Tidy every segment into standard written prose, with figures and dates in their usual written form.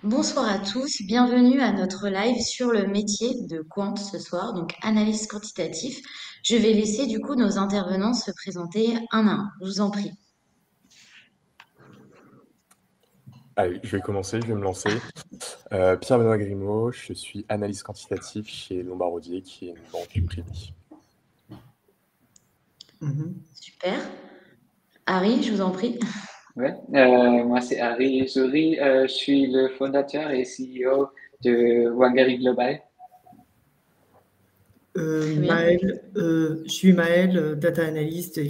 Bonsoir à tous, bienvenue à notre live sur le métier de quant ce soir, donc analyse quantitatif. Je vais laisser du coup nos intervenants se présenter un à un, je vous en prie. Allez, je vais commencer, je vais me lancer. Pierre-Benoît Grimaud, je suis analyste quantitatif chez Lombard-Odier, qui est une banque privée. Super. Harry, je vous en prie. Ouais, moi c'est Harry Zouri, je suis le fondateur et CEO de Wangari Global. Très bien. Je suis Maël, data analyst et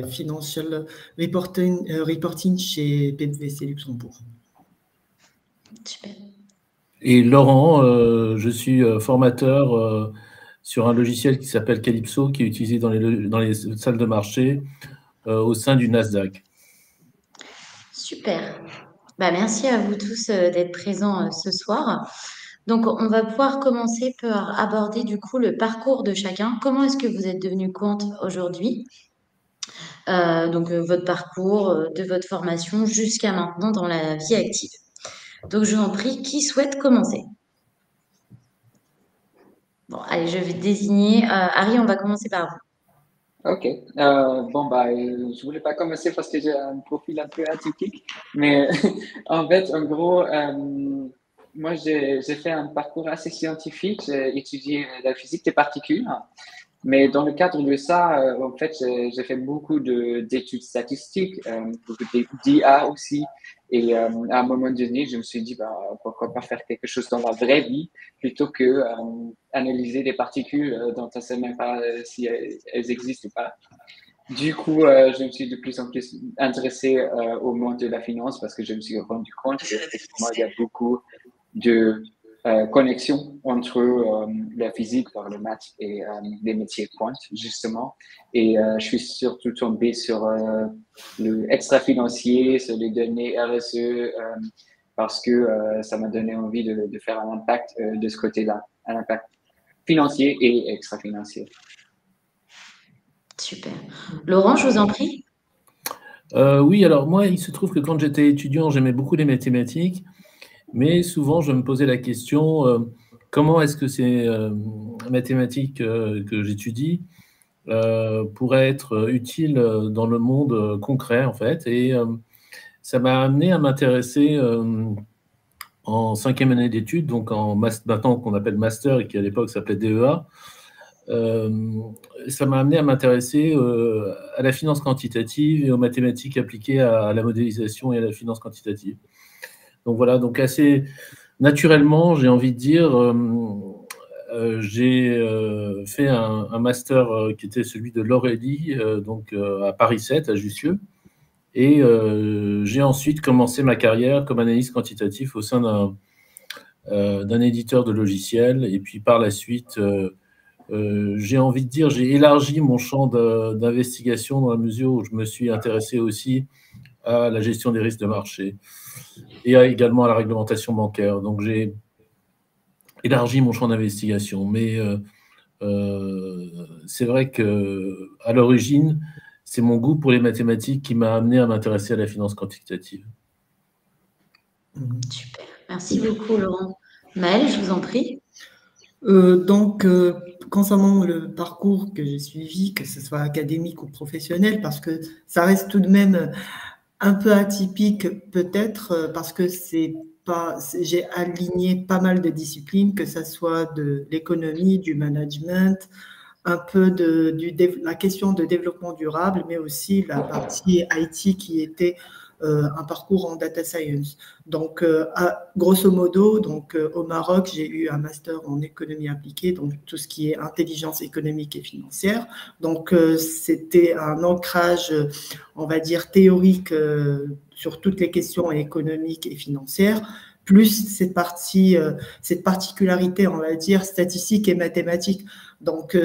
financial reporting chez PwC Luxembourg. Super. Et Laurent, je suis formateur sur un logiciel qui s'appelle Calypso, qui est utilisé dans les salles de marché au sein du Nasdaq. Super. Merci à vous tous d'être présents ce soir. Donc, on va pouvoir commencer par aborder du coup le parcours de chacun. Comment est-ce que vous êtes devenu quant aujourd'hui? Votre parcours de votre formation jusqu'à maintenant dans la vie active. Donc, je vous en prie, qui souhaite commencer? Bon, allez, je vais désigner. Harry, on va commencer par vous. Ok, je voulais pas commencer parce que j'ai un profil un peu atypique, mais en fait, en gros, moi j'ai fait un parcours assez scientifique, j'ai étudié la physique des particules. Mais dans le cadre de ça, en fait, j'ai fait beaucoup d'études statistiques, beaucoup d'IA aussi. Et à un moment donné, je me suis dit, pourquoi pas faire quelque chose dans la vraie vie plutôt que analyser des particules dont on ne sait même pas si elles existent ou pas. Du coup, je me suis de plus en plus intéressé au monde de la finance parce que je me suis rendu compte qu'effectivement, il y a beaucoup de connexion entre la physique par le maths et les métiers quant, justement. Et je suis surtout tombé sur le extra-financier, sur les données RSE, parce que ça m'a donné envie de faire un impact de ce côté-là, un impact financier et extra-financier. Super. Laurent, je vous en prie. Oui, alors moi, il se trouve que quand j'étais étudiant, j'aimais beaucoup les mathématiques, mais souvent je me posais la question, comment est-ce que ces mathématiques que j'étudie pourraient être utiles dans le monde concret, en fait. Et ça m'a amené à m'intéresser en 5e année d'études, donc maintenant qu'on appelle master et qui à l'époque s'appelait DEA. Ça m'a amené à m'intéresser à la finance quantitative et aux mathématiques appliquées à la modélisation et à la finance quantitative. Donc voilà, donc assez naturellement, j'ai envie de dire, j'ai fait un master qui était celui de l'Aurélie, à Paris 7, à Jussieu. Et j'ai ensuite commencé ma carrière comme analyste quantitatif au sein d'un éditeur de logiciels. Et puis par la suite, j'ai envie de dire, j'ai élargi mon champ d'investigation dans la mesure où je me suis intéressé aussi à la gestion des risques de marché et également à la réglementation bancaire. Donc j'ai élargi mon champ d'investigation. Mais c'est vrai qu'à l'origine, c'est mon goût pour les mathématiques qui m'a amené à m'intéresser à la finance quantitative. Super. Merci beaucoup, Laurent. Maëlle, je vous en prie. Concernant le parcours que j'ai suivi, que ce soit académique ou professionnel, parce que ça reste tout de même un peu atypique peut-être, parce que j'ai aligné pas mal de disciplines, que ce soit de l'économie, du management, un peu la question de développement durable, mais aussi la partie IT qui était un parcours en data science. Donc, grosso modo, au Maroc, j'ai eu un master en économie appliquée, donc tout ce qui est intelligence économique et financière. Donc, c'était un ancrage, on va dire, théorique sur toutes les questions économiques et financières, plus cette particularité, on va dire, statistique et mathématique. Donc,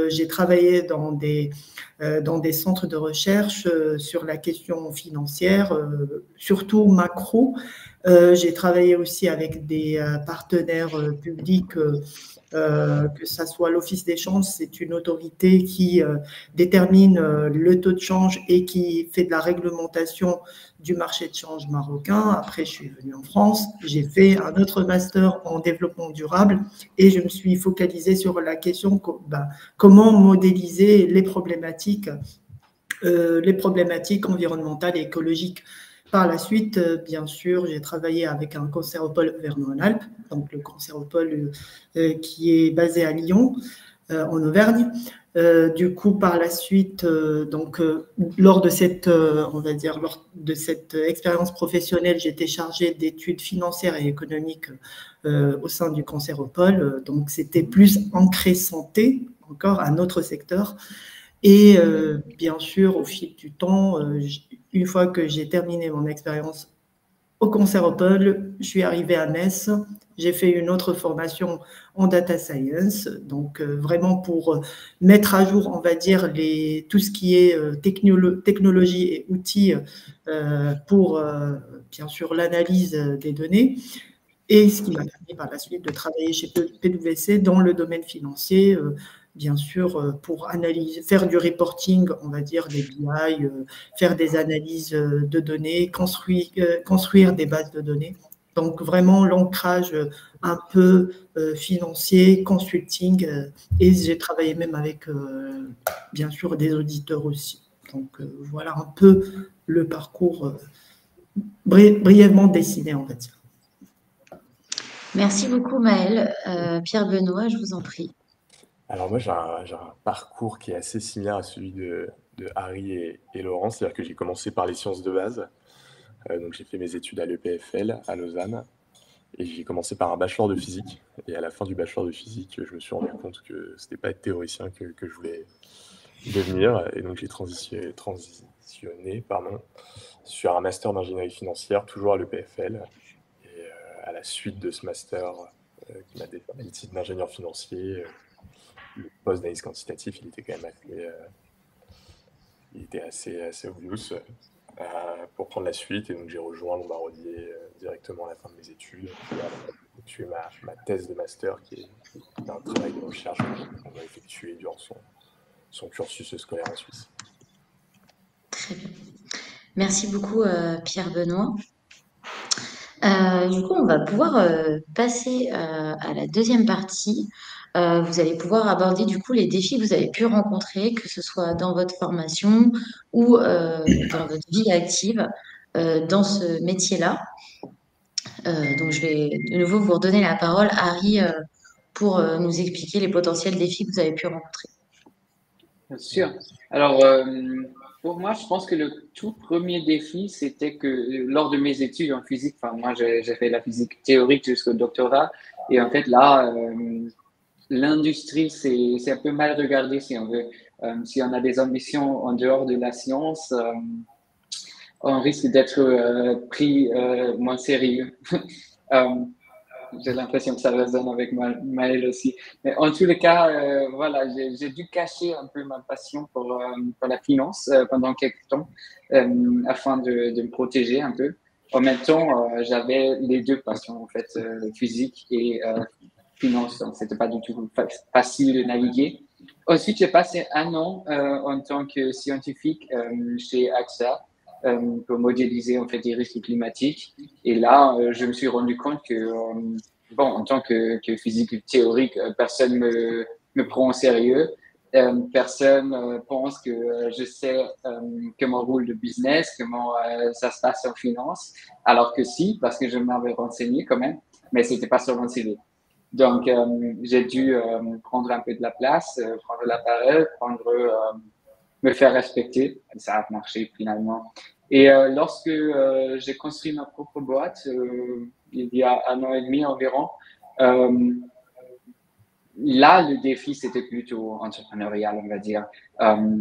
j'ai travaillé dans des centres de recherche sur la question financière, surtout macro, J'ai travaillé aussi avec des partenaires publics, que ça soit l'Office des changes, c'est une autorité qui détermine le taux de change et qui fait de la réglementation du marché de change marocain. Après, je suis venue en France, j'ai fait un autre master en développement durable et je me suis focalisée sur la question comment modéliser les problématiques environnementales et écologiques. Par la suite, bien sûr, j'ai travaillé avec un concéropole Auvergne-Rhône-Alpes, donc le concéropole qui est basé à Lyon, en Auvergne. Du coup, par la suite, lors de cette, lors de cette expérience professionnelle, j'étais chargée d'études financières et économiques au sein du concéropole. Donc, c'était plus ancré santé, encore un autre secteur. Et bien sûr, au fil du temps, une fois que j'ai terminé mon expérience au concéropole, je suis arrivée à Metz. J'ai fait une autre formation en data science, donc vraiment pour mettre à jour, on va dire, tout ce qui est technologie et outils pour, bien sûr, l'analyse des données. Et ce qui m'a permis par la suite de travailler chez PwC dans le domaine financier, bien sûr, pour analyser, faire du reporting, on va dire, des BI, faire des analyses de données, construire des bases de données. Donc, vraiment, l'ancrage un peu financier, consulting, et j'ai travaillé même avec, bien sûr, des auditeurs aussi. Donc, voilà un peu le parcours brièvement dessiné, on va dire. Merci beaucoup, Maëlle. Pierre-Benoît, je vous en prie. Alors moi, j'ai un parcours qui est assez similaire à celui de Harry et Laurent, c'est-à-dire que j'ai commencé par les sciences de base. Donc j'ai fait mes études à l'EPFL, à Lausanne, et j'ai commencé par un bachelor de physique. Et à la fin du bachelor de physique, je me suis rendu compte que c'était pas être théoricien que je voulais devenir, et donc j'ai transitionné sur un master d'ingénierie financière, toujours à l'EPFL. Et à la suite de ce master, qui m'a défini le titre d'ingénieur financier, le poste d'analyse quantitatif, il était quand même assez obvious pour prendre la suite. Et donc j'ai rejoint Lombardier directement à la fin de mes études. J'ai effectué ma thèse de master, qui est un travail de recherche qu'on a effectué durant son cursus scolaire en Suisse. Très bien. Merci beaucoup, Pierre-Benoît. Du coup, on va pouvoir passer à la deuxième partie. Vous allez pouvoir aborder du coup les défis que vous avez pu rencontrer, que ce soit dans votre formation ou dans votre vie active dans ce métier-là. Donc, je vais de nouveau vous redonner la parole, Harry, pour nous expliquer les potentiels défis que vous avez pu rencontrer. Bien sûr. Alors, pour moi, je pense que le tout premier défi, c'était que lors de mes études en physique, enfin, moi, j'ai fait la physique théorique jusqu'au doctorat. Et en fait, là, l'industrie, c'est un peu mal regardé, si on veut. Si on a des ambitions en dehors de la science, on risque d'être pris moins sérieux. J'ai l'impression que ça résonne avec Maëlle aussi. Mais en tous les cas, voilà, j'ai dû cacher un peu ma passion pour la finance pendant quelques temps afin de me protéger un peu. En même temps, j'avais les deux passions, en fait, physique et finance. Donc, c'était pas du tout facile de naviguer. Ensuite, j'ai passé un an en tant que scientifique chez AXA. Pour modéliser en fait des risques climatiques. Et là, je me suis rendu compte que, bon, en tant que physique théorique, personne me prend au sérieux. Personne pense que je sais comment roule le business, comment ça se passe en finance. Alors que si, parce que je m'avais renseigné quand même, mais c'était pas sur mon CV. Donc, j'ai dû prendre un peu de la place, prendre la parole, me faire respecter. Et ça a marché finalement. Et lorsque j'ai construit ma propre boîte, il y a 1 an et demi environ, là, le défi, c'était plutôt entrepreneurial, on va dire.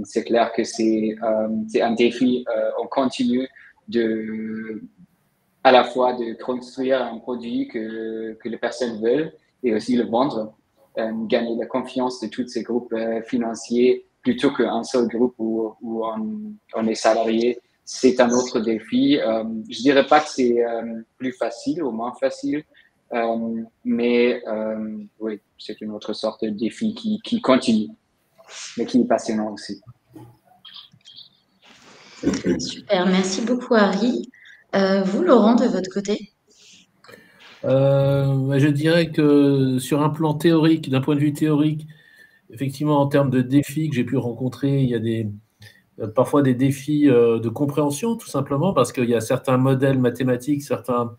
C'est clair que c'est un défi en continu à la fois de construire un produit que les personnes veulent et aussi le vendre, gagner la confiance de tous ces groupes financiers plutôt qu'un seul groupe où on est salarié. c'est un autre défi. Je dirais pas que c'est plus facile ou moins facile, mais oui, c'est une autre sorte de défi qui continue, mais qui est passionnant aussi. Super, merci beaucoup Harry. Vous, Laurent, de votre côté? Je dirais que sur un plan théorique, d'un point de vue théorique, effectivement, en termes de défis que j'ai pu rencontrer, il y a parfois des défis de compréhension, tout simplement, parce qu'il y a certains modèles mathématiques, certains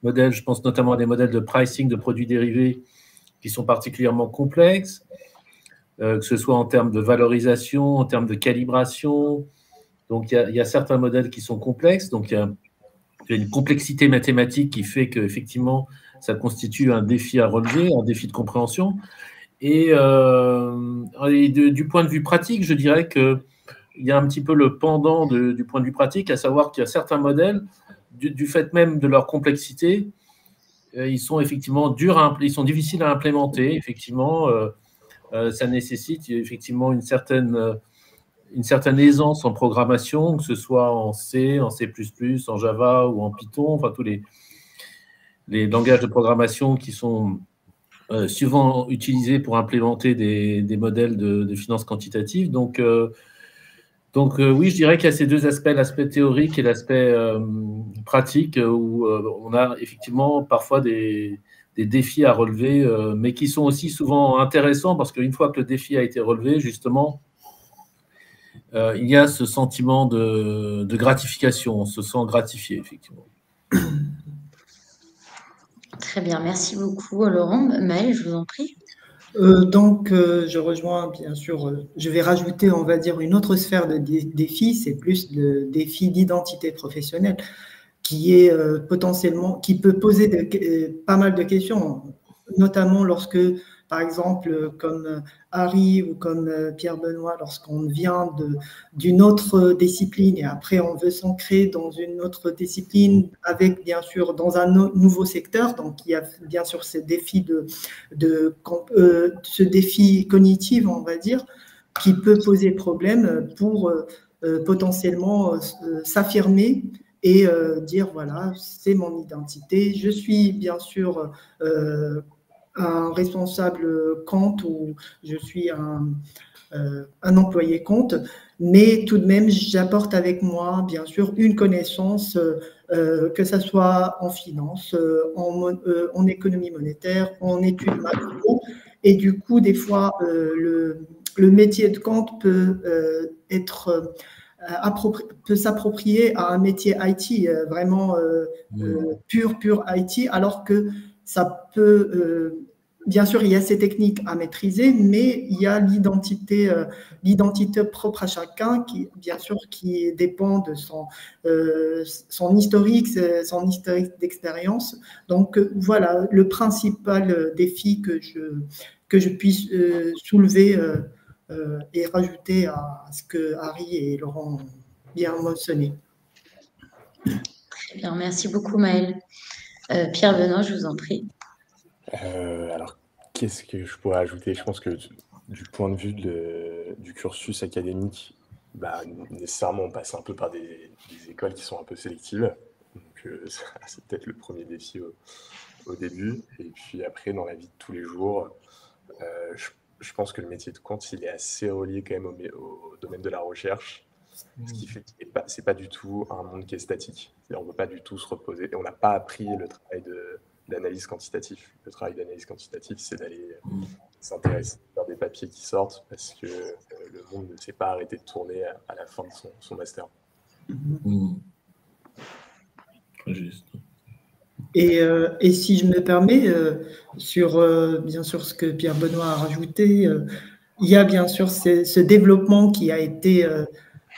modèles, je pense notamment à des modèles de pricing de produits dérivés qui sont particulièrement complexes, que ce soit en termes de valorisation, en termes de calibration. Donc, il y a certains modèles qui sont complexes. Donc, il y a une complexité mathématique qui fait qu'effectivement, ça constitue un défi à relever, un défi de compréhension. Et du point de vue pratique, je dirais qu'il y a un petit peu le pendant du point de vue pratique, à savoir qu'il y a certains modèles, du fait même de leur complexité, ils sont effectivement ils sont difficiles à implémenter. Effectivement, ça nécessite effectivement une certaine aisance en programmation, que ce soit en C, en C++, en Java ou en Python, enfin tous les langages de programmation qui sont souvent utilisés pour implémenter des modèles de finance quantitative. Donc oui, je dirais qu'il y a ces deux aspects, l'aspect théorique et l'aspect pratique, où on a effectivement parfois des défis à relever, mais qui sont aussi souvent intéressants, parce qu'une fois que le défi a été relevé, justement, il y a ce sentiment de gratification, on se sent gratifié, effectivement. Très bien, merci beaucoup Laurent. Maëlle, je vous en prie. Je rejoins bien sûr, je vais rajouter, on va dire, une autre sphère de défis, c'est plus le défi d'identité professionnelle qui est potentiellement, qui peut poser pas mal de questions, notamment lorsque, par exemple, comme Harry ou comme Pierre-Benoît, lorsqu'on vient d'une autre discipline et après on veut s'ancrer dans une autre discipline avec, bien sûr, dans un nouveau secteur. Donc, il y a bien sûr ce défi ce défi cognitif, on va dire, qui peut poser problème pour potentiellement s'affirmer et dire, voilà, c'est mon identité. Je suis, bien sûr, un responsable compte ou je suis un employé compte, mais tout de même, j'apporte avec moi, bien sûr, une connaissance, que ce soit en finance, en économie monétaire, en études macro. Et du coup, des fois, le métier de compte peut peut s'approprier à un métier IT, vraiment pur IT, alors que ça peut, bien sûr, il y a ces techniques à maîtriser, mais il y a l'identité propre à chacun qui, bien sûr, qui dépend de son historique d'expérience. Donc, voilà, le principal défi que je puisse soulever et rajouter à ce que Harry et Laurent ont bien mentionné. Très bien, merci beaucoup Maëlle. Pierre-Benoît, je vous en prie. Alors, qu'est-ce que je pourrais ajouter? Je pense que du point de vue du cursus académique, nécessairement, on passe un peu par des écoles qui sont un peu sélectives. Donc, c'est peut-être le premier défi au début. Et puis après, dans la vie de tous les jours, je pense que le métier de compte, il est assez relié quand même au domaine de la recherche. Ce qui fait que c'est pas du tout un monde qui est statique. On ne peut pas du tout se reposer. Et on n'a pas appris le travail d'analyse quantitative. Le travail d'analyse quantitative, c'est d'aller s'intéresser à des papiers qui sortent parce que le monde ne s'est pas arrêté de tourner à la fin de son master. Très juste. Et si je me permets, sur bien sûr ce que Pierre-Benoît a rajouté, il y a bien sûr ce développement qui a été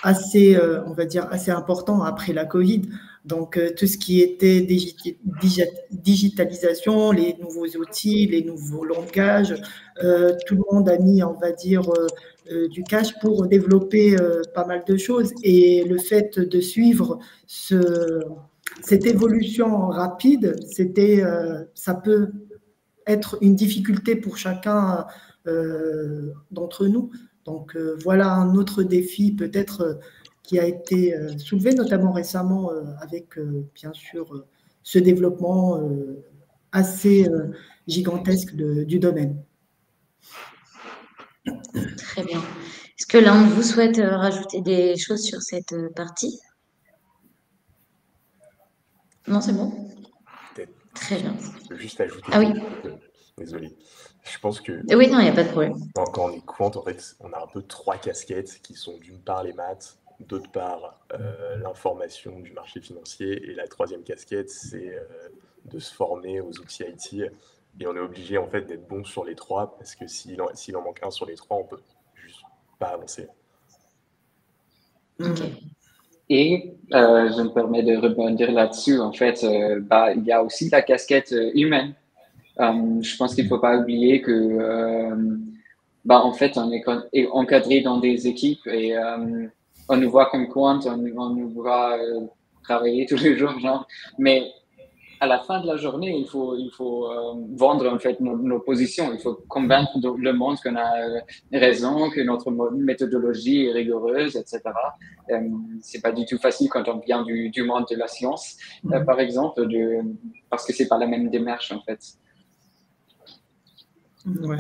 assez, on va dire, assez important après la Covid. Donc, tout ce qui était digitalisation, les nouveaux outils, les nouveaux langages, tout le monde a mis, on va dire, du cash pour développer pas mal de choses. Et le fait de suivre cette évolution rapide, ça peut être une difficulté pour chacun d'entre nous. Donc, voilà un autre défi peut-être qui a été soulevé, notamment récemment avec, bien sûr, ce développement assez gigantesque du domaine. Très bien. Est-ce que l'un de vous souhaite rajouter des choses sur cette partie? Non, c'est bon? Peut-être. Très bien. Je peux juste ajouter Ah oui. Désolé. Je pense que Oui, non, il n'y a pas de problème. quand on est quant, en fait, on a un peu 3 casquettes qui sont d'une part les maths, d'autre part l'information du marché financier, et la troisième casquette, c'est de se former aux outils IT. Et on est obligé en fait d'être bon sur les 3 parce que s'il en manque un sur les 3, on peut juste pas avancer. Ok. Et je me permets de rebondir là-dessus. En fait, il y a aussi la casquette humaine. Je pense qu'il ne faut pas oublier que, en fait, on est encadré dans des équipes et on nous voit comme quant, on nous voit travailler tous les jours, genre. Mais à la fin de la journée, il faut vendre en fait nos positions. Il faut convaincre le monde qu'on a raison, que notre méthodologie est rigoureuse, etc. C'est pas du tout facile quand on vient du monde de la science, par exemple, parce que c'est pas la même démarche en fait. Ouais.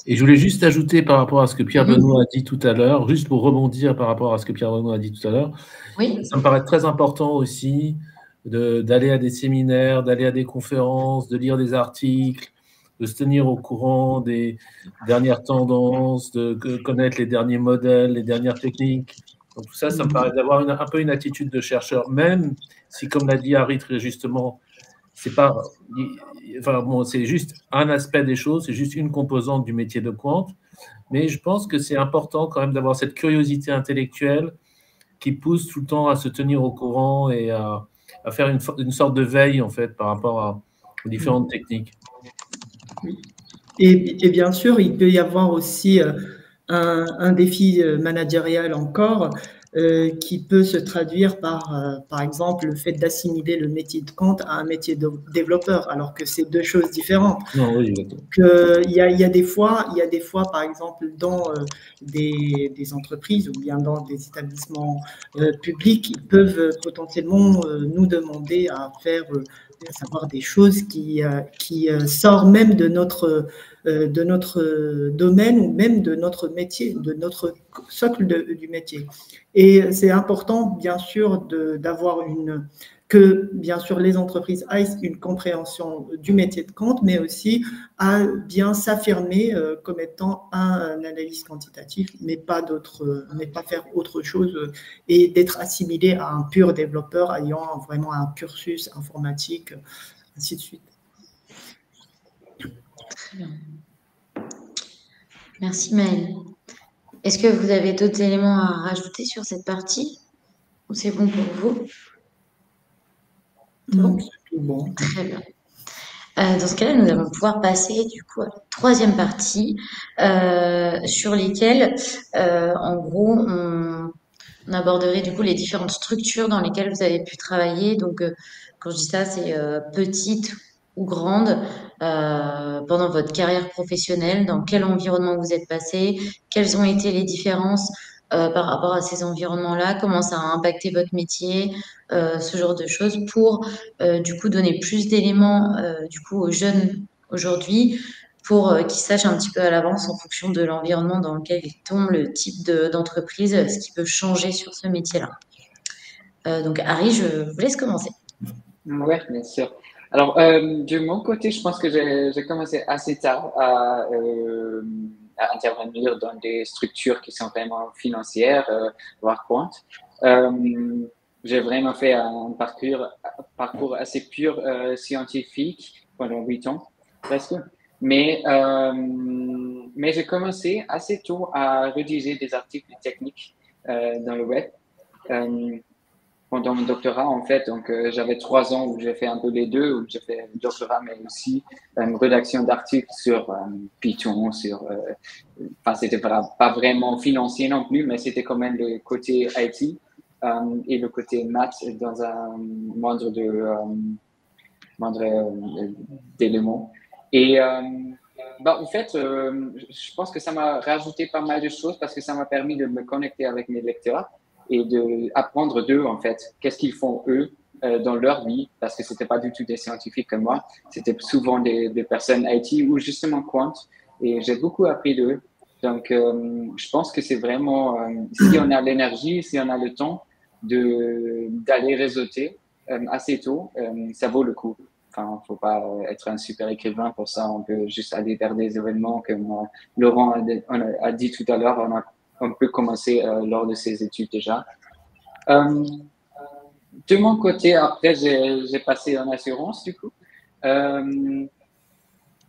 Et je voulais juste ajouter par rapport à ce que Pierre Benoît a dit tout à l'heure, juste pour rebondir par rapport à ce que Pierre Benoît a dit tout à l'heure, oui. Ça me paraît très important aussi d'aller à des séminaires, d'aller à des conférences, de lire des articles, de se tenir au courant des dernières tendances, de connaître les derniers modèles, les dernières techniques. Donc tout ça, ça me paraît d'avoir un peu une attitude de chercheur, même si, comme l'a dit Harry très justement, c'est pas, enfin bon, c'est juste un aspect des choses, c'est juste une composante du métier de quant, mais je pense que c'est important quand même d'avoir cette curiosité intellectuelle qui pousse tout le temps à se tenir au courant et à faire une sorte de veille en fait par rapport aux différentes techniques. Et bien sûr, il peut y avoir aussi un défi managérial encore qui peut se traduire par exemple, le fait d'assimiler le métier de quant à un métier de développeur, alors que c'est deux choses différentes. Non, oui, exactement. Il y a des fois, par exemple, dans des entreprises ou bien dans des établissements publics, ils peuvent potentiellement nous demander à faire, à savoir des choses qui sortent même de notre domaine ou même de notre métier, de notre socle du métier. Et c'est important, bien sûr, d'avoir que, bien sûr, les entreprises aient une compréhension du métier de quant, mais aussi à bien s'affirmer comme étant un analyste quantitatif, mais pas faire autre chose et d'être assimilé à un pur développeur ayant vraiment un cursus informatique, ainsi de suite. Très bien. Merci Maëlle. Est-ce que vous avez d'autres éléments à rajouter sur cette partie? Ou c'est bon pour vous? Non, c'est tout bon. Très bien. Dans ce cas-là, nous allons pouvoir passer du coup à la troisième partie sur lesquelles, en gros, on aborderait du coup les différentes structures dans lesquelles vous avez pu travailler. Donc, quand je dis ça, c'est petite ou grande pendant votre carrière professionnelle, dans quel environnement vous êtes passé, quelles ont été les différences par rapport à ces environnements-là, comment ça a impacté votre métier, ce genre de choses, pour du coup donner plus d'éléments du coup aux jeunes aujourd'hui pour qu'ils sachent un petit peu à l'avance en fonction de l'environnement dans lequel ils tombent, le type d'entreprise, ce qui peut changer sur ce métier-là. Donc Harry, je vous laisse commencer. Oui, bien sûr. Alors, de mon côté, je pense que j'ai commencé assez tard à intervenir dans des structures qui sont vraiment financières, voire quant. J'ai vraiment fait un parcours assez pur scientifique pendant 8 ans, presque. Mais j'ai commencé assez tôt à rédiger des articles techniques dans le web. Pendant mon doctorat, en fait, donc j'avais 3 ans où j'ai fait un peu les deux, où j'ai fait le doctorat, mais aussi rédaction d'articles sur Python, enfin, c'était pas vraiment financier non plus, mais c'était quand même le côté IT et le côté maths dans un moindre d'éléments. Et en fait, je pense que ça m'a rajouté pas mal de choses parce que ça m'a permis de me connecter avec mes lecteurs et d'apprendre d'eux, en fait, qu'est-ce qu'ils font eux dans leur vie, parce que c'était pas du tout des scientifiques comme moi, c'était souvent des personnes IT ou justement quant, et j'ai beaucoup appris d'eux. Donc, je pense que c'est vraiment, si on a l'énergie, si on a le temps d'aller réseauter assez tôt, ça vaut le coup. Enfin, faut pas être un super écrivain pour ça. On peut juste aller vers des événements comme Laurent a dit tout à l'heure. On peut commencer lors de ses études déjà. De mon côté, après, j'ai passé en assurance du coup.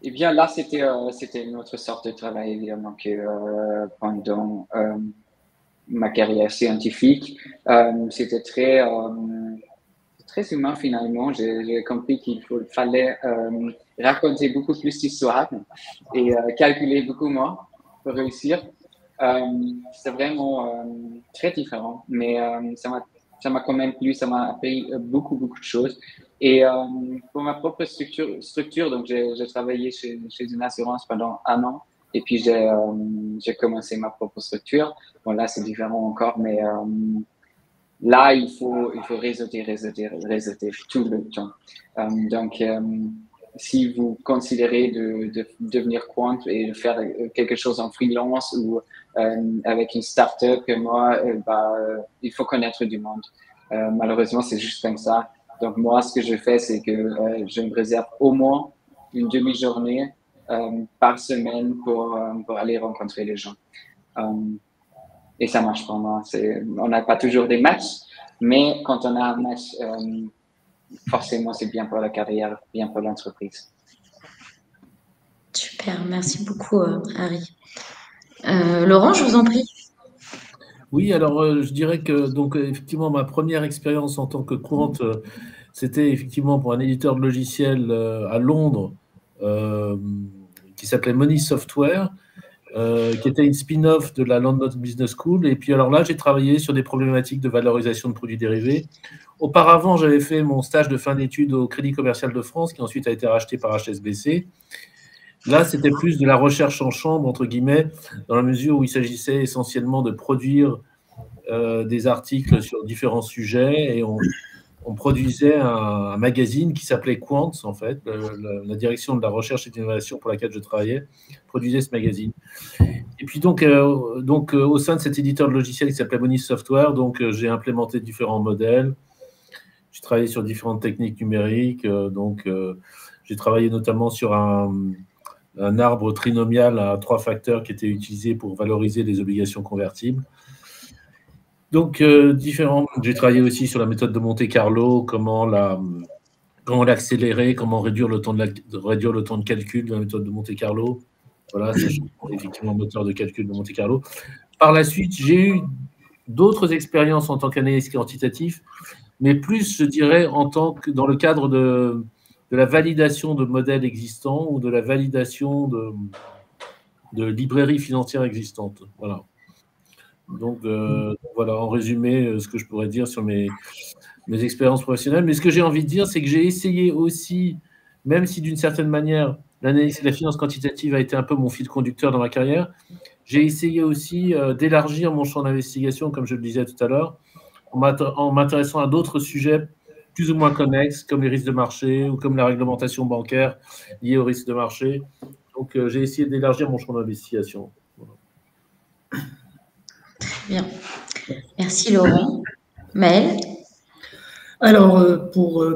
Et bien là, c'était une autre sorte de travail évidemment que pendant ma carrière scientifique. C'était très humain finalement. J'ai compris qu'il fallait raconter beaucoup plus d'histoires et calculer beaucoup moins pour réussir. C'est vraiment très différent, mais ça m'a quand même plu, ça m'a appris beaucoup de choses. Et pour ma propre structure, donc j'ai travaillé chez une assurance pendant 1 an, et puis j'ai commencé ma propre structure. Bon, là, c'est différent encore, mais là, il faut réseauter tout le temps. Donc, si vous considérez de devenir quant et de faire quelque chose en freelance ou avec une start-up comme moi, il faut connaître du monde. Malheureusement, c'est juste comme ça. Donc, moi, ce que je fais, c'est que je me réserve au moins une demi-journée par semaine pour aller rencontrer les gens. Et ça marche pour moi. On n'a pas toujours des matchs, mais quand on a un match, forcément, c'est bien pour la carrière, bien pour l'entreprise. Super, merci beaucoup, Harry. Laurent, je vous en prie. Oui, alors je dirais que donc effectivement ma première expérience en tant que quant, c'était effectivement pour un éditeur de logiciels à Londres qui s'appelait Money Software, qui était une spin-off de la London Business School. Et puis alors là, j'ai travaillé sur des problématiques de valorisation de produits dérivés. Auparavant, j'avais fait mon stage de fin d'études au Crédit Commercial de France, qui ensuite a été racheté par HSBC. Là, c'était plus de la recherche en chambre, entre guillemets, dans la mesure où il s'agissait essentiellement de produire des articles sur différents sujets, et on produisait un magazine qui s'appelait Quant, en fait. La direction de la recherche et de l'innovation pour laquelle je travaillais produisait ce magazine. Et puis donc au sein de cet éditeur de logiciels qui s'appelait Money Software, donc j'ai implémenté différents modèles. J'ai travaillé sur différentes techniques numériques. J'ai travaillé notamment sur un arbre trinomial à 3 facteurs qui était utilisé pour valoriser les obligations convertibles. Donc, j'ai travaillé aussi sur la méthode de Monte Carlo, comment l'accélérer, comment réduire le temps de calcul de la méthode de Monte Carlo. Voilà, c'est effectivement le moteur de calcul de Monte Carlo. Par la suite, j'ai eu d'autres expériences en tant qu'analyste quantitatif, mais plus, je dirais, dans le cadre de la validation de modèles existants ou de la validation de librairies financières existantes. Voilà. Donc, voilà, en résumé, ce que je pourrais dire sur mes expériences professionnelles. Mais ce que j'ai envie de dire, c'est que j'ai essayé aussi, même si d'une certaine manière, l'analyse et la finance quantitative a été un peu mon fil conducteur dans ma carrière, j'ai essayé aussi d'élargir mon champ d'investigation, comme je le disais tout à l'heure, en m'intéressant à d'autres sujets plus ou moins connexes, comme les risques de marché ou comme la réglementation bancaire liée aux risques de marché. Donc, j'ai essayé d'élargir mon champ d'investigation. Voilà. Très bien. Merci, Laurent. Maëlle? Alors,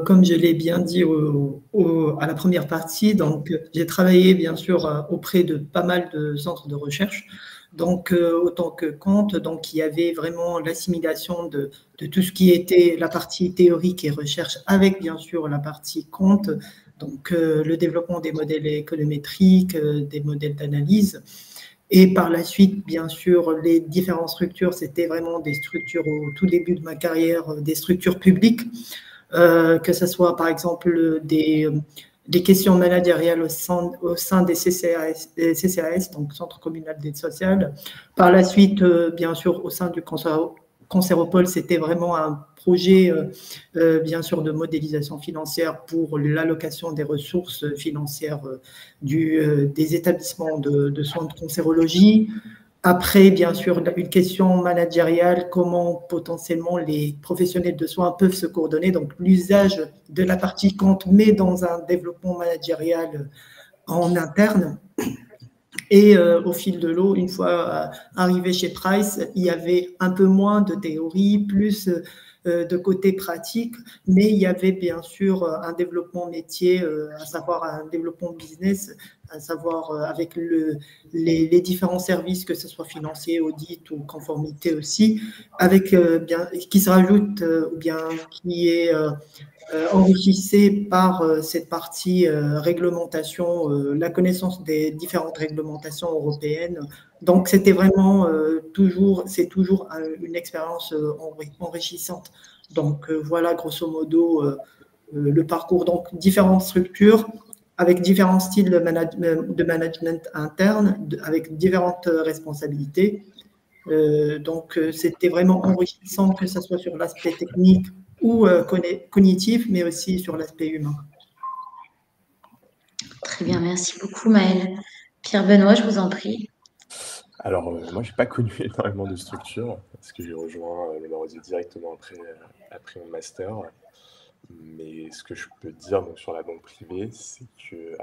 comme je l'ai bien dit à la première partie, donc j'ai travaillé bien sûr auprès de pas mal de centres de recherche. Donc, autant que quant, donc il y avait vraiment l'assimilation de tout ce qui était la partie théorique et recherche avec bien sûr la partie quant, donc le développement des modèles économétriques, des modèles d'analyse. Et par la suite, bien sûr, les différentes structures, c'était vraiment des structures au tout début de ma carrière, des structures publiques, que ce soit par exemple des questions managériales au sein des CCAS, donc Centre communal d'aide sociale. Par la suite, bien sûr, au sein du Concéropole, c'était vraiment un projet, bien sûr, de modélisation financière pour l'allocation des ressources financières des établissements de soins de cancérologie. Après, bien sûr, une question managériale, comment potentiellement les professionnels de soins peuvent se coordonner. Donc, l'usage de la partie compte, mais dans un développement managérial en interne. Et au fil de l'eau, une fois arrivé chez Price, il y avait un peu moins de théorie, plus de côté pratique, mais il y avait bien sûr un développement métier, à savoir un développement business, à savoir avec les différents services, que ce soit financier, audit ou conformité aussi, avec qui se rajoute ou bien qui est enrichissez par cette partie réglementation, la connaissance des différentes réglementations européennes. Donc, c'était vraiment c'est toujours une expérience enrichissante. Donc, voilà, grosso modo, le parcours. Donc, différentes structures avec différents styles de management interne, avec différentes responsabilités. Donc, c'était vraiment enrichissant, que ce soit sur l'aspect technique ou cognitif, mais aussi sur l'aspect humain. Très bien, merci beaucoup Maëlle. Pierre-Benoît, je vous en prie. Alors, moi, je n'ai pas connu énormément de structures, parce que j'ai rejoint le Maroisier directement après mon master. Mais ce que je peux dire donc, sur la banque privée, c'est que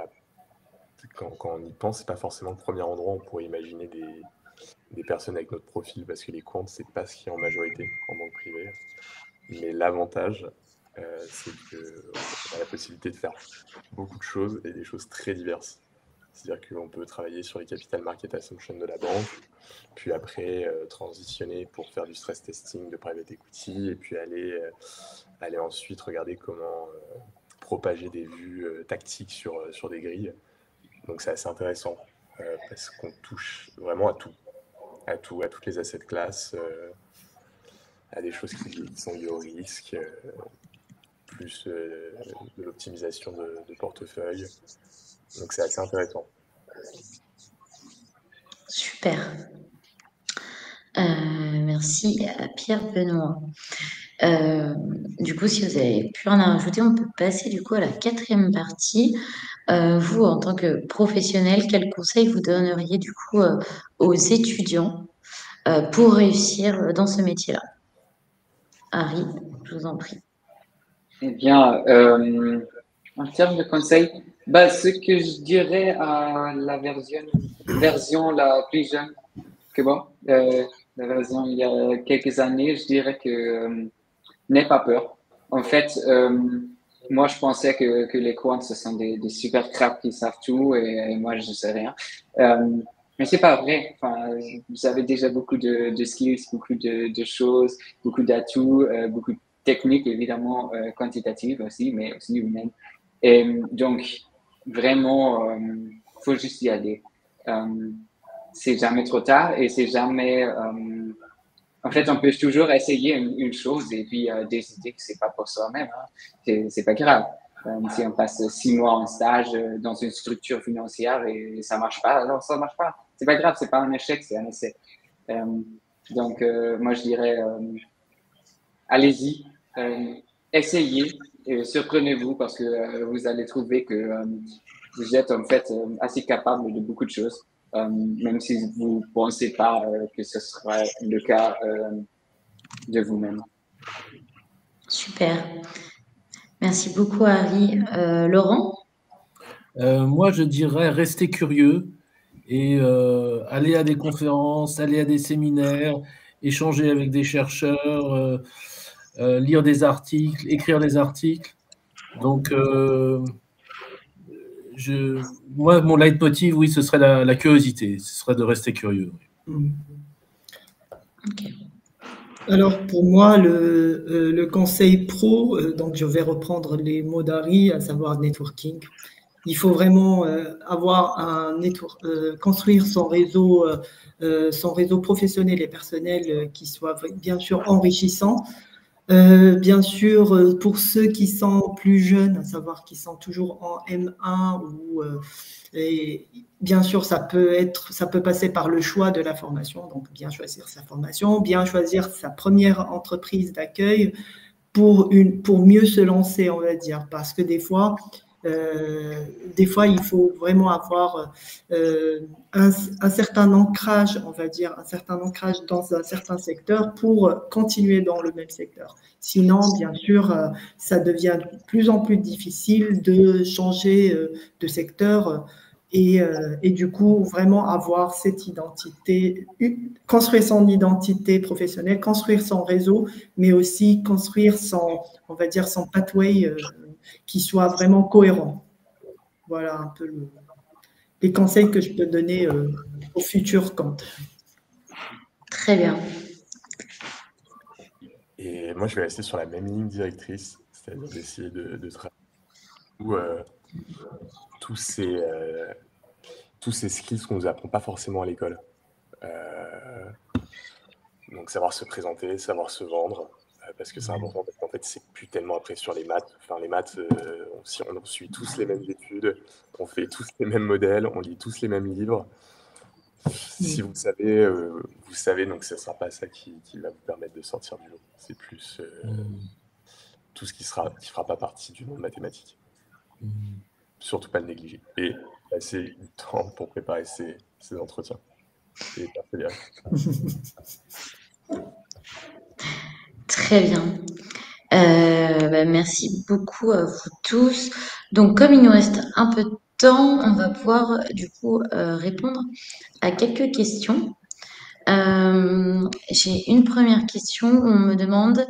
quand on y pense, ce n'est pas forcément le premier endroit où on pourrait imaginer des personnes avec notre profil, parce que les comptes, ce n'est pas ce qui est en majorité en banque privée. Mais l'avantage, c'est qu'on a la possibilité de faire beaucoup de choses et des choses très diverses. C'est-à-dire qu'on peut travailler sur les capital market assumptions de la banque, puis après transitionner pour faire du stress testing de private equity, et puis aller ensuite regarder comment propager des vues tactiques sur des grilles. Donc c'est assez intéressant, parce qu'on touche vraiment à toutes les assets classes, à des choses qui sont liées au risque, plus de l'optimisation de portefeuille. Donc c'est assez intéressant. Super. Merci à Pierre-Benoît. Du coup, si vous n'avez plus rien à rajouter, on peut passer du coup à la 4e partie. Vous, en tant que professionnel, quels conseils vous donneriez du coup aux étudiants pour réussir dans ce métier-là? Harry, je vous en prie. Eh bien, en termes de conseils, ce que je dirais à la version la plus jeune que moi, la version il y a quelques années, je dirais que n'aie pas peur. En fait, moi, je pensais que les quants, ce sont des super cracks qui savent tout et moi, je ne sais rien. Mais c'est pas vrai. Enfin, vous avez déjà beaucoup de skills, beaucoup de choses, beaucoup d'atouts, beaucoup de techniques, évidemment, quantitatives aussi, mais aussi humaines. Et donc, vraiment, faut juste y aller. C'est jamais trop tard et c'est jamais... en fait, on peut toujours essayer une chose et puis décider que c'est pas pour soi-même. Hein. C'est pas grave. Si on passe 6 mois en stage dans une structure financière et ça marche pas, alors ça marche pas. C'est pas grave, c'est pas un échec, c'est un essai. Donc, moi, je dirais, allez-y, essayez, et surprenez-vous parce que vous allez trouver que vous êtes en fait assez capable de beaucoup de choses. Même si vous ne pensez pas que ce sera le cas de vous-même. Super. Merci beaucoup, Harry. Laurent? Moi, je dirais rester curieux et aller à des conférences, aller à des séminaires, échanger avec des chercheurs, lire des articles, écrire des articles. Donc, moi, mon leitmotiv, oui, ce serait la curiosité, ce serait de rester curieux. Ok. Alors, pour moi, le conseil pro, donc je vais reprendre les mots d'Harry, à savoir networking. Il faut vraiment construire son réseau professionnel et personnel qui soit bien sûr enrichissant. Bien sûr, pour ceux qui sont plus jeunes, à savoir qui sont toujours en M1 et bien sûr, ça peut passer par le choix de la formation, donc bien choisir sa formation, bien choisir sa première entreprise d'accueil pour mieux se lancer, on va dire, parce que des fois, Des fois, il faut vraiment avoir un certain ancrage, on va dire, un certain ancrage dans un certain secteur pour continuer dans le même secteur. Sinon, bien sûr, ça devient de plus en plus difficile de changer de secteur et du coup, vraiment avoir cette identité, construire son identité professionnelle, construire son réseau, mais aussi construire son, on va dire, son pathway qui soit vraiment cohérent. Voilà un peu les conseils que je peux donner aux futurs comptes. Très bien. Et moi, je vais rester sur la même ligne directrice, c'est-à-dire d'essayer de travailler tous ces skills qu'on ne nous apprend pas forcément à l'école. Donc, savoir se présenter, savoir se vendre, parce que c'est important, parce qu'en fait, c'est plus tellement après sur les maths. Enfin, les maths, on suit tous les mêmes études, on fait tous les mêmes modèles, on lit tous les mêmes livres. Si vous savez, donc ce ne sera pas ça qui va vous permettre de sortir du lot. C'est plus tout ce qui ne fera pas partie du monde mathématique. Surtout pas le négliger. Et passer du temps pour préparer ces entretiens. Et persévérer. Très bien. Merci beaucoup à vous tous. Donc, comme il nous reste un peu de temps, on va pouvoir du coup répondre à quelques questions. J'ai une première question où on me demande: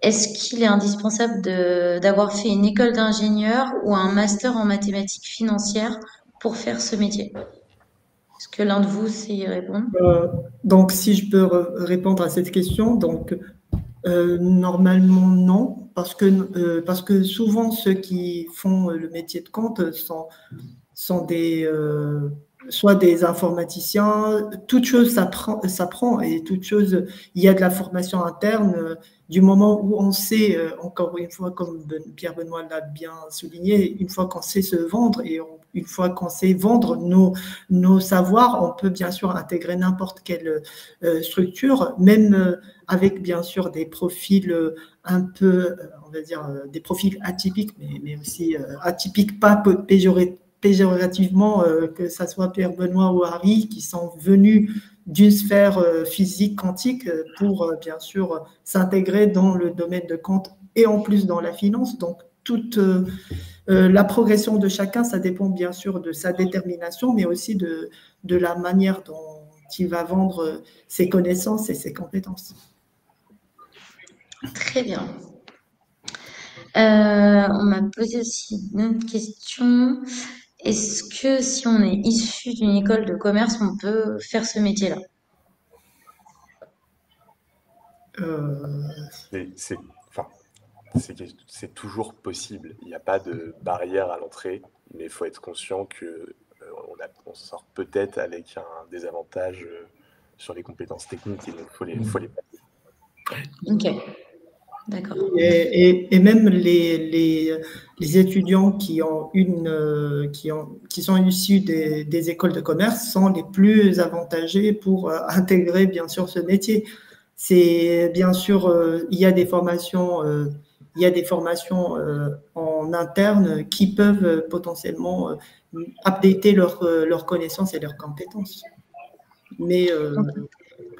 est-ce qu'il est indispensable d'avoir fait une école d'ingénieur ou un master en mathématiques financières pour faire ce métier? Est-ce que l'un de vous sait y répondre? Donc, si je peux répondre à cette question, donc normalement non, parce que souvent ceux qui font le métier de compte sont soit des informaticiens. Toute chose s'apprend et toute chose, il y a de la formation interne. Du moment où on sait, encore une fois, comme Pierre Benoît l'a bien souligné, une fois qu'on sait se vendre et une fois qu'on sait vendre nos savoirs, on peut bien sûr intégrer n'importe quelle structure, même avec bien sûr des profils un peu, on va dire, des profils atypiques, mais aussi atypiques, pas péjorativement, que ce soit Pierre Benoît ou Harry, qui sont venus d'une sphère physique quantique pour bien sûr s'intégrer dans le domaine de compte et en plus dans la finance. Donc, toute la progression de chacun, ça dépend bien sûr de sa détermination, mais aussi de la manière dont il va vendre ses connaissances et ses compétences. Très bien. On m'a posé aussi une autre question. Est-ce que si on est issu d'une école de commerce, on peut faire ce métier-là? C'est toujours possible. Il n'y a pas de barrière à l'entrée, mais il faut être conscient qu'on sort peut-être avec un désavantage sur les compétences techniques et donc il faut les passer. Ok. D'accord. Et même les étudiants qui sont issus des écoles de commerce sont les plus avantagés pour intégrer bien sûr ce métier. C'est bien sûr, il y a des formations en interne qui peuvent potentiellement updater leurs connaissances et leurs compétences. Mais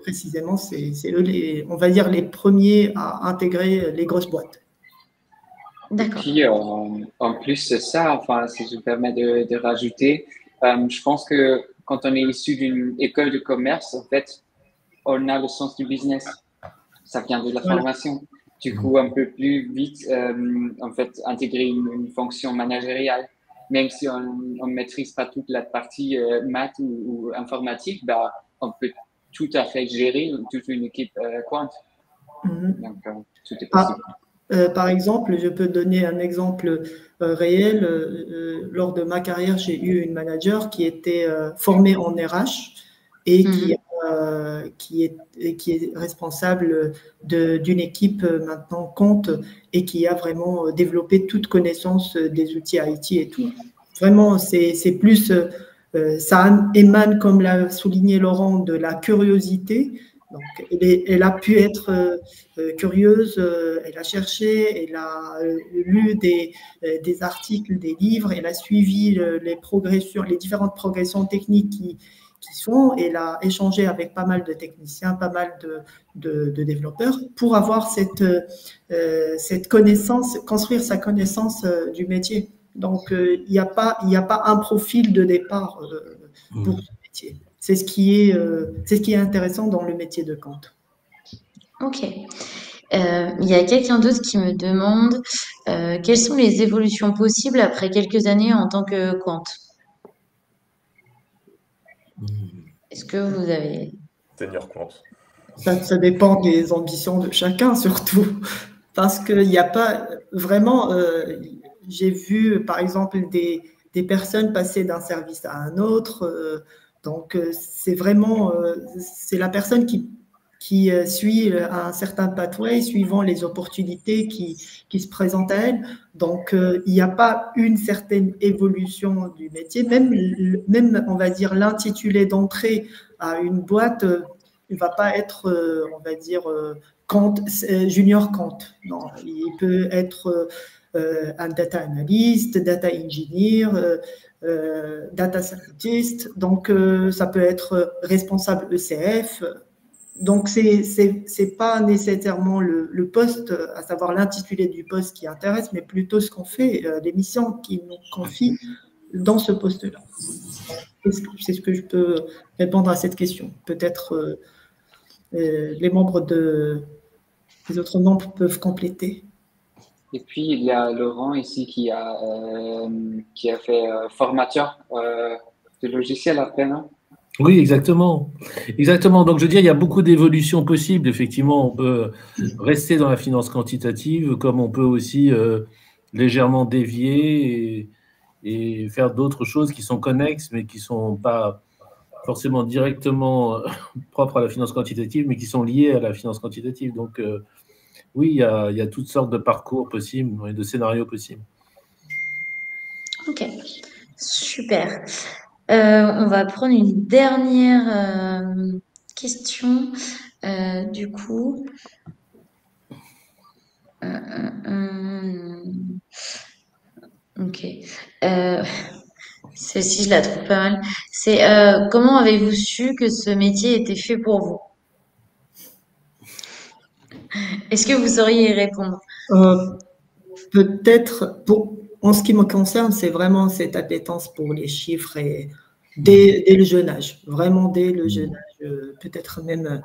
précisément, c'est eux, on va dire, les premiers à intégrer les grosses boîtes. D'accord. Et puis, en plus de ça, enfin, si je me permets de rajouter, je pense que quand on est issu d'une école de commerce, en fait, on a le sens du business. Ça vient de la formation. Du coup, un peu plus vite, en fait, intégrer une fonction managériale. Même si on ne maîtrise pas toute la partie maths ou informatique, bah, on peut tout à fait gérer toute une équipe quant. Donc, tout est possible. Par exemple, je peux donner un exemple réel. Lors de ma carrière, j'ai eu une manager qui était formée en RH et qui est responsable d'une équipe maintenant compte et qui a vraiment développé toute connaissance des outils IT et tout. Vraiment, c'est plus, ça émane, comme l'a souligné Laurent, de la curiosité, Donc, elle a pu être curieuse, elle a cherché, elle a lu des articles, des livres, elle a suivi les différentes progressions techniques qui sont, elle a échangé avec pas mal de techniciens, pas mal de développeurs pour avoir cette connaissance, construire sa connaissance du métier. Donc, il n'y a pas un profil de départ pour ce métier. C'est ce qui est intéressant dans le métier de Quant. Ok. Il y a quelqu'un d'autre qui me demande quelles sont les évolutions possibles après quelques années en tant que Quant? Est-ce que vous avez... Senior Quant. Ça dépend des ambitions de chacun, surtout. Parce qu'il n'y a pas vraiment... j'ai vu, par exemple, des personnes passer d'un service à un autre. Donc, c'est vraiment... c'est la personne qui suit un certain pathway suivant les opportunités qui se présentent à elle. Donc, il n'y a pas une certaine évolution du métier. Même on va dire, l'intitulé d'entrée à une boîte ne va pas être, on va dire, junior Quant. Non, il peut être un data analyst, data engineer, data scientist. Donc, ça peut être responsable ECF. Donc, c'est pas nécessairement le poste, à savoir l'intitulé du poste qui intéresse, mais plutôt ce qu'on fait, les missions qui nous confient dans ce poste-là. C'est ce que je peux répondre à cette question. Peut-être les autres membres peuvent compléter. Et puis, il y a Laurent ici qui a fait formateur de logiciel après, non? Oui, exactement. Exactement. Donc, je veux dire, il y a beaucoup d'évolutions possibles. Effectivement, on peut rester dans la finance quantitative, comme on peut aussi légèrement dévier et faire d'autres choses qui sont connexes, mais qui ne sont pas forcément directement propres à la finance quantitative, mais qui sont liées à la finance quantitative. Donc, oui, il y a toutes sortes de parcours possibles et de scénarios possibles. Ok, super. On va prendre une dernière question, du coup. Ok. Celle-ci, je la trouve pas mal. C'est comment avez-vous su que ce métier était fait pour vous? Est-ce que vous sauriez y répondre? Peut-être, en ce qui me concerne, c'est vraiment cette appétence pour les chiffres et dès le jeune âge, vraiment dès le jeune âge, peut-être même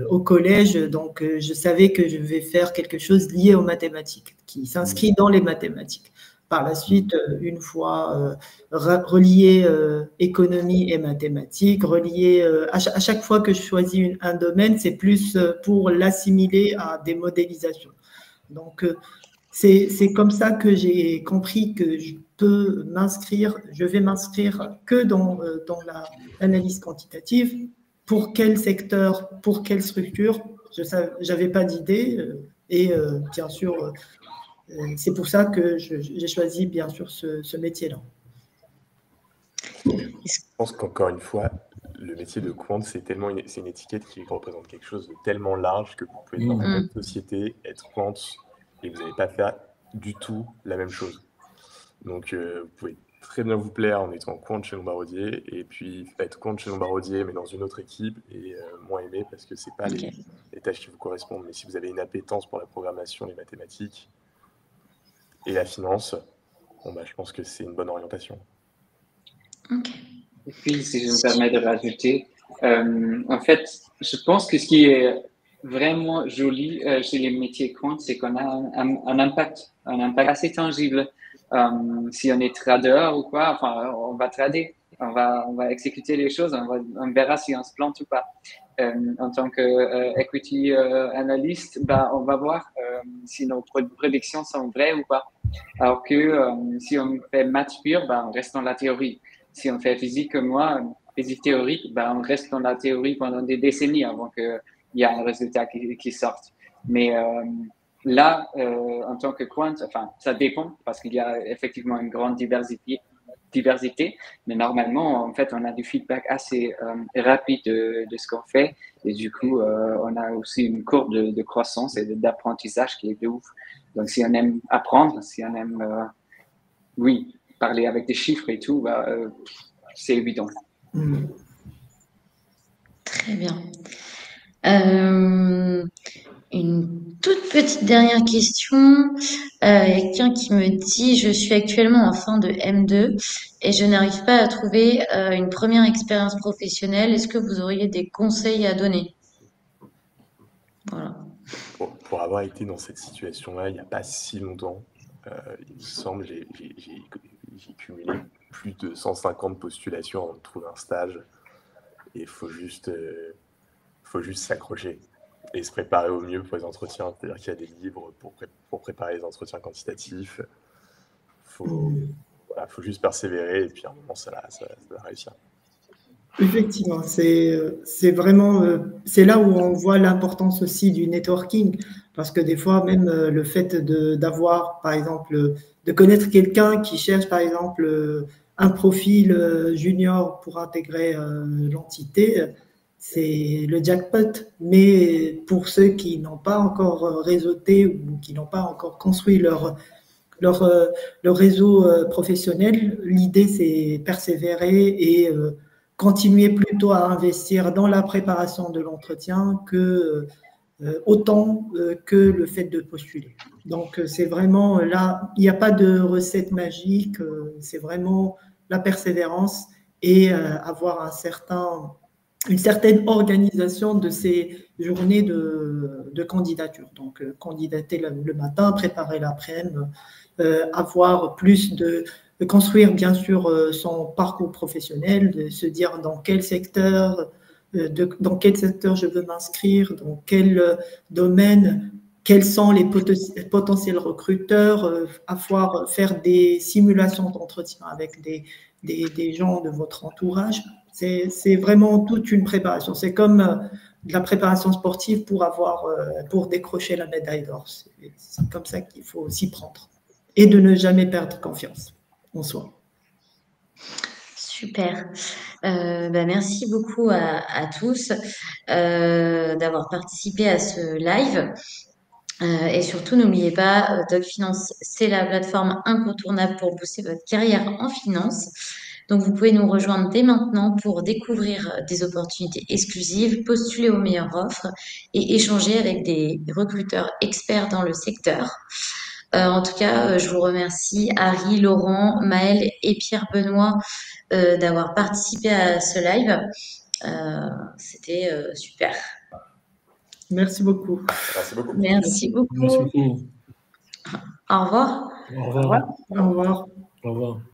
au collège. Donc, je savais que je vais faire quelque chose lié aux mathématiques, qui s'inscrit dans les mathématiques. Par la suite, une fois relié économie et mathématiques, relié à chaque fois que je choisis un domaine, c'est plus pour l'assimiler à des modélisations. Donc, c'est comme ça que j'ai compris que je vais m'inscrire que dans l'analyse quantitative. Pour quel secteur, pour quelle structure, je n'avais pas d'idée. Et bien sûr, c'est pour ça que j'ai choisi bien sûr ce métier-là. Je pense qu'encore une fois, le métier de quant, c'est une étiquette qui représente quelque chose de tellement large que vous pouvez dans votre société être quant et vous n'allez pas faire du tout la même chose. Donc, vous pouvez très bien vous plaire en étant quant chez Lombardier et puis être quant chez Lombardier mais dans une autre équipe et moins aimé parce que ce n'est pas les tâches qui vous correspondent. Mais si vous avez une appétence pour la programmation, les mathématiques et la finance, je pense que c'est une bonne orientation. Ok. Et puis, si je me permets de rajouter, en fait, je pense que ce qui est vraiment joli chez les métiers quant, c'est qu'on a un impact assez tangible. Si on est trader ou quoi, enfin, on va trader, on va exécuter les choses, on verra si on se plante ou pas. En tant que equity analyst, on va voir si nos prédictions sont vraies ou pas. Alors que si on fait maths pur, on reste dans la théorie. Si on fait physique comme moi, physique théorique, on reste dans la théorie pendant des décennies avant qu'il y ait un résultat qui sorte. Mais là, en tant que quant, enfin, ça dépend parce qu'il y a effectivement une grande diversité diversité, mais normalement, en fait, on a du feedback assez rapide de ce qu'on fait. Et du coup, on a aussi une courbe de croissance et d'apprentissage qui est de ouf. Donc, si on aime apprendre, si on aime, oui, parler avec des chiffres et tout, bah, c'est évident. Très bien. Une toute petite dernière question. Il y a quelqu'un qui me dit, je suis actuellement en fin de M2 et je n'arrive pas à trouver une première expérience professionnelle. Est-ce que vous auriez des conseils à donner? Voilà. Pour avoir été dans cette situation-là il n'y a pas si longtemps, il me semble, j'ai cumulé plus de 150 postulations avant de trouver un stage. Et il faut juste s'accrocher et se préparer au mieux pour les entretiens. C'est-à-dire qu'il y a des livres pour préparer les entretiens quantitatifs. Faut juste persévérer et puis à un moment, ça va réussir. Effectivement, c'est vraiment, c'est là où on voit l'importance aussi du networking, parce que des fois, même le fait d'avoir, par exemple, de connaître quelqu'un qui cherche, par exemple, un profil junior pour intégrer l'entité, c'est le jackpot. Mais pour ceux qui n'ont pas encore réseauté ou qui n'ont pas encore construit leur réseau professionnel, l'idée, c'est persévérer et continuer plutôt à investir dans la préparation de l'entretien que autant que le fait de postuler. Donc, c'est vraiment là, il n'y a pas de recette magique, c'est vraiment la persévérance et avoir une certaine organisation de ces journées de candidature. Donc, candidater le matin, préparer l'après-midi, avoir plus de construire bien sûr son parcours professionnel, de se dire dans quel secteur je veux m'inscrire, dans quel domaine, quels sont les potentiels recruteurs, faire des simulations d'entretien avec des gens de votre entourage. C'est vraiment toute une préparation. C'est comme de la préparation sportive pour décrocher la médaille d'or. C'est comme ça qu'il faut s'y prendre. Et de ne jamais perdre confiance en soi. Super. Merci beaucoup à tous d'avoir participé à ce live. Et surtout, n'oubliez pas, DocFinance, c'est la plateforme incontournable pour booster votre carrière en finance. Donc, vous pouvez nous rejoindre dès maintenant pour découvrir des opportunités exclusives, postuler aux meilleures offres et échanger avec des recruteurs experts dans le secteur. En tout cas, je vous remercie, Harry, Laurent, Maëlle et Pierre-Benoît, d'avoir participé à ce live. C'était super. Merci beaucoup. Merci beaucoup. Merci beaucoup. Merci beaucoup. Au revoir. Au revoir. Au revoir. Au revoir.